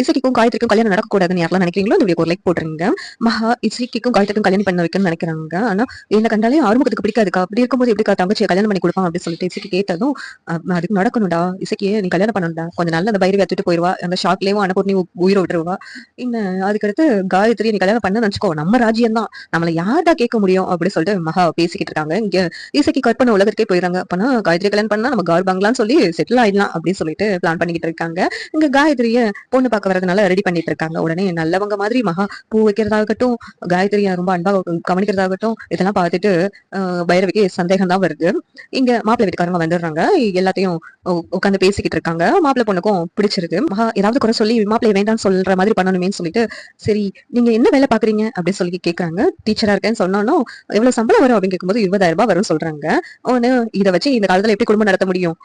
இசைக்கும் காயத்ரிக்கும் கல்யாணம் நடக்கக்கூடாதுன்னு யாரெல்லாம் நினைக்கிறீங்களோ இந்த வீடியோக்கு ஒரு லைக் போட்டுருங்க. மகா இசைக்கும் காயத்ரிக்கும் கல்யாணம் பண்ண வைக்கணும்னு நினைக்கிறாங்க. ஆனா என்ன கண்டாலே ஆறுமுகத்துக்கு பிடிக்காதுக்கா. அப்படி இருக்கும்போது எப்படிக்கா தங்கச்சியை கல்யாணம் பண்ணி கொடுப்பான் அப்படின்னு சொல்லிட்டு இசைக்கு கேட்டதும், அதுக்கு நடக்கணும்டா, இசைக்கு நீ கல்யாணம் பண்ணணும்டா, கொஞ்சம் நாள் அந்த பைரவி எடுத்துட்டு போயிருவா, அந்த ஷாக்லயும் அனுப்பி உயிரை விட்டுருவா. இன்னும் அதுக்கடுத்து காயத்ரி நீ கல்யாணம் பண்ண நினைச்சுக்கோ, நம்ம ராஜ்யம் தான், நம்மள யார்டா கேட்க முடியும் அப்படின்னு சொல்லிட்டு மகா பேசிக்கிட்டு இருக்காங்க. இங்க இசைக்கு கற்பனை உலகத்துக்கே போயிடறாங்க. அப்பனா காயத்ரி கல்யாணம் பண்ணா நம்ம கார் பங்களான்னு சொல்லி செட்டில் ஆயிடலாம் அப்படின்னு சொல்லிட்டு பிளான் பண்ணிக்கிட்டு இருக்காங்க. இங்க காயத்ரிய பொண்ணு பார்க்க வரதுனால ரெடி பண்ணிட்டு இருக்காங்க. உடனே நல்லவங்க மாதிரி மகா பூ வைக்கிறதாகட்டும், காயத்ரியா ரொம்ப அன்பா கவனிக்கிறதாகட்டும், இதெல்லாம் பார்த்துட்டு பைரவிக்கு சந்தேகம் தான் வருது. இங்க மாப்பிள்ளை வீட்டுக்காரங்க வந்துடுறாங்க. எல்லாத்தையும் உட்காந்து பேசிக்கிட்டு இருக்காங்க. மாப்பிள்ளை பொண்ணுக்கும் பிடிச்சிருக்கு. மகா ஏதாவது குறை சொல்லி மாப்பிள்ளை வேண்டாம்னு சொல்ற மாதிரி பண்ணணுமேன்னு சொல்லிட்டு, சரி நீங்க என்ன வேலை பாக்குறீங்க அப்படின்னு சொல்லி கேட்கறாங்க. டீச்சரா இருக்கேன்னு சொன்னாலும் எவ்வளவு சம்பளம் வரும் அப்படின்னு கேட்கும்போது 20,000 ரூபாய் வரும்னு சொல்றாங்க. ஒன்னு இதை வச்சு இந்த காலத்துல எப்படி குடும்பம் நடத்த முடியும்,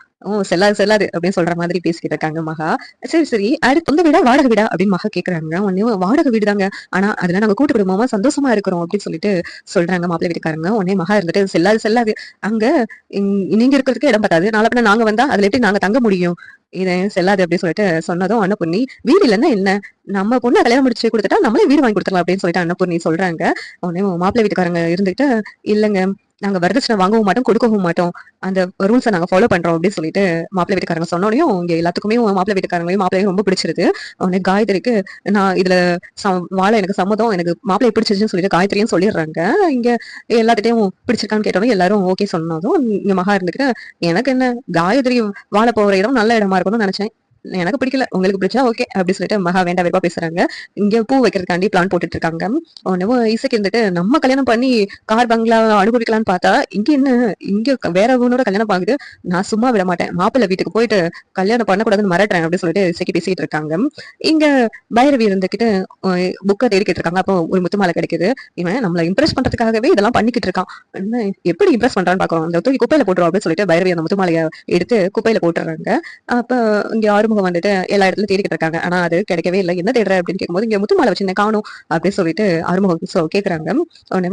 செல்லாது செல்லாது அப்படின்னு சொல்ற மாதிரி பேசிக்கிட்டு இருக்காங்க மகா. சரி சரி அடுத்து சொந்த வீடா வாடகை வீடா அப்படின்னு மகா கேக்குறாங்க. உடனே வாடகை வீடு தாங்க, ஆனா அதுல நாங்க கூட்டு குடும்பமா சந்தோஷமா இருக்கிறோம் அப்படின்னு சொல்லிட்டு சொல்றாங்க மாப்பிள்ளை வீட்டுக்காரங்க. உடனே மகா இருந்துட்டு செல்லாது செல்லாது, அங்க நீங்க இருக்கிறதுக்கு இடம் பத்தாது, நாளை பின்ன நாங்க வந்தா அதுல எப்படி நாங்க தங்க முடியும், இது செல்லாது அப்படின்னு சொல்லிட்டு சொன்னதும் அன்னபூர்ணி, வீடு இல்லைன்னா என்ன, நம்ம பொண்ணு கல்யாணம் முடிச்சு கொடுத்துட்டா நம்மளே வீடு வாங்கி கொடுத்துடலாம் அப்படின்னு சொல்லிட்டு அன்னபூர்ணி சொல்றாங்க. உடனே மாப்பிள்ளை வீட்டுக்காரங்க இருந்துட்டு, இல்லங்க நாங்க வரதட்சணை வாங்கவும் மாட்டோம் கொடுக்கவும் மாட்டோம், அந்த ரூல்ஸை நாங்க ஃபாலோ பண்றோம் அப்படின்னு சொல்லிட்டு மாப்பிள்ளை வீட்டுக்காரங்க சொன்னோடையும் இங்க எல்லாத்துக்குமே மாப்பிள்ளை வீட்டுக்காரங்களையும் மாப்பிள்ளையும் ரொம்ப பிடிச்சிருது. உடனே காயத்ரிக்கு நான் இதுல வாழ எனக்கு சம்மதம், எனக்கு மாப்பிள்ளை பிடிச்சிருச்சுன்னு சொல்லிட்டு காயத்ரியும் சொல்லிடுறாங்க. இங்க எல்லாத்திட்டையும் பிடிச்சிருக்கான்னு கேட்டோம், எல்லாரும் ஓகே சொன்னதும் இங்க மகா இருந்துட்டு, எனக்கு என்ன காயத்ரி வாழ போற இடம் நல்ல இடமா இருக்கணும்னு நினைச்சேன், எனக்கு பிடிக்கல, உங்களுக்கு பிடிச்சா ஓகே அப்படி சொல்லிட்டு மகா வேண்டாம் வெறுப்பா பேசுறாங்க. இங்க பூ வைக்கிறதுக்காண்டி பிளான் போட்டுட்டு இருக்காங்க. உடனே இசைக்கு இருந்துட்டு நம்ம கல்யாணம் பண்ணி கார் பங்களா அனுபவிக்கலாம்னு பார்த்தா இங்க என்ன, இங்க வேற ஒன்னோட கல்யாணம் ஆகுது, நான் சும்மா விட மாட்டேன், மாப்பிள்ளை வீட்டுக்கு போயிட்டு கல்யாணம் பண்ணக்கூடாதுன்னு மிரட்டுறேன் அப்படின்னு சொல்லிட்டு இசைக்கு பேசிட்டு இருக்காங்க. இங்க பைரவி இருந்துகிட்டு புக்கை தேடிக்கிட்டு இருக்காங்க. அப்போ ஒரு முத்துமாலை கிடைக்குது. இவன் நம்மளை இம்ப்ரெஸ் பண்றதுக்காகவே இதெல்லாம் பண்ணிக்கிட்டு இருக்கான், எப்படி இம்ப்ரெஸ் பண்றான்னு பாக்குறோம், அந்த தூக்கி குப்பையில போட்டுரும் அப்படின்னு சொல்லிட்டு பைரவி அந்த முத்துமாலையை எடுத்து குப்பையில போட்டுறாங்க. அப்ப இங்க ஆறுமுகம் வந்துட்டு எல்லா இடத்துல தேடிக்கிட்டு இருக்காங்க. ஆனா அது கிடைக்கவே இல்லை. என்ன தேடுற அப்படின்னு கேட்கும்போது இங்க முத்துமாலை வச்சிருந்தேன் காணும் அப்படின்னு சொல்லிட்டு ஆறுமுகம் கேக்குறாங்க. உடனே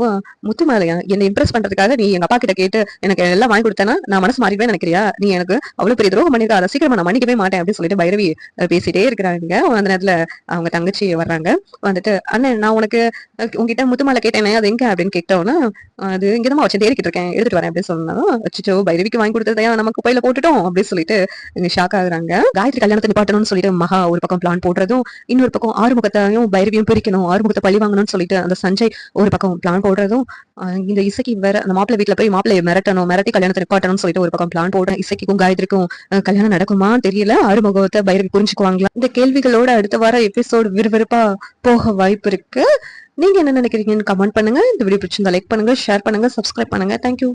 முத்துமாலையா, என்னை இம்ப்ரெஸ் பண்றதுக்காக நீ எங்க அப்பா கிட்ட கேட்டு எனக்கு எல்லாம் வாங்கி கொடுத்தேன்னா நான் மனசு மாறிடுவேன் நினைக்கிறியா, நீ எனக்கு அவ்வளவு பெரிய துரோகம் பண்ணிருக்க, அதை சீக்கிரமா நான் மன்னிக்கவே மாட்டேன் அப்படின்னு சொல்லிட்டு பைரவி பேசிட்டே இருக்கிறாங்க. அந்த நேரத்துல அவங்க தங்கச்சி வர்றாங்க. வந்துட்டு அண்ணன் நான் உனக்கு உங்ககிட்ட முத்துமாலை கேட்டேனே அது எங்க அப்படின்னு கேட்டோன்னா, அது இங்கதான் வச்சு தேடிக்கிட்டு இருக்கேன் எடுத்துட்டு வரேன் அப்படின்னு சொன்னாலும், அச்சோ பைரவிக்கு வாங்கி கொடுத்ததையா நம்ம குப்பையில போட்டுட்டோம் அப்படின்னு சொல்லிட்டு ஷாக் ஆகுறாங்க. காயத்ரி கல்யாணத்தை நிப்பாட்டணும்னு சொல்லிட்டு மகா ஒரு பக்கம் பிளான் போடுறதும், இன்னொரு பக்கம் ஆறுமுகத்தையும் பைரவியும் பிரிக்கணும், ஆறுமுகத்தை பழி வாங்கணும்னு சொல்லிட்டு அந்த சஞ்சய் ஒரு பக்கம் பிளான் போடுறதும், இந்த இசைக்கு வேற அந்த மாப்பிள்ளை வீட்டுல போய் மாப்பிள்ளையை மிரட்டணும், மிரட்டி கல்யாணத்தை நிப்பாட்டணும்னு சொல்லிட்டு ஒரு பக்கம் பிளான் போடுறேன். இசைக்கும் காயத்ரிக்கும் கல்யாணம் நடக்குமான்னு தெரியல, ஆறுமுகத்தை பைரவி புரிஞ்சுக்குவாங்களா, இந்த கேள்விகளோட அடுத்த வார எபிசோடு விறுவிறுப்பா போக வாய்ப்பு இருக்கு. நீங்க என்ன நினைக்கிறீங்கன்னு கமெண்ட் பண்ணுங்க. இந்த வீடியோ பிடிச்சிருந்தா லைக் பண்ணுங்க, ஷேர் பண்ணுங்க, சப்ஸ்கிரைப் பண்ணுங்க. தேங்க்யூ.